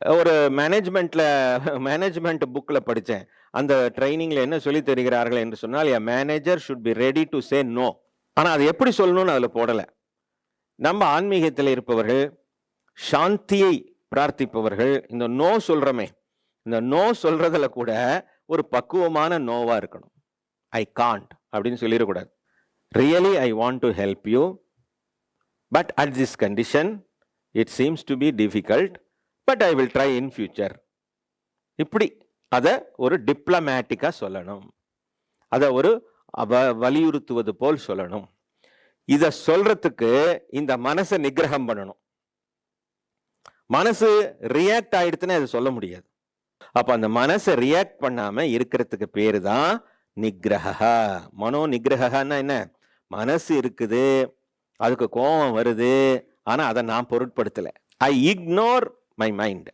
ஒரு மேனேஜ்மெண்ட் புக்ல படிச்சேன். அந்த ட்ரெய்னிங்ல என்ன சொல்லித் தருகிறார்கள் என்று சொன்னால், a manager should be ready to say no. ஆனா அது எப்படி சொல்லணும்னு அதுல போடல. நம்ம ஆன்மீகத்தில் இருப்பவர்கள், சாந்தியை பிரார்த்திப்பவர்கள், இந்த நோ சொல்றோமே, இந்த நோ சொல்றதுல கூட ஒரு பக்குவமான நோவா இருக்கணும். ஐ காண்ட் அப்படின்னு சொல்லிடக்கூடாது. Really I want to help you, but at this condition it seems to be difficult, but I will try in future. இப்படி அதை ஒரு டிப்ளமேட்டிக்கா சொல்லணும். அதை ஒரு வலியுறுத்துவது போல் சொல்லணும். இதை சொல்றதுக்கு இந்த மனசை நிகிரகம் பண்ணணும். மனசு ரியாக்ட் ஆயிடுச்சுன்னா அதை சொல்ல முடியாது. அப்ப அந்த மனசை ரியாக்ட் பண்ணாம இருக்கிறதுக்கு பேரு தான் நிகிரக. மனோ நிகிரகன்னா என்ன? மனசு இருக்குது, அதுக்கு கோபம் வருது, ஆனா அதை நான் பொருட்படுத்தல. ஐ இக்னோர் மை மைண்ட்.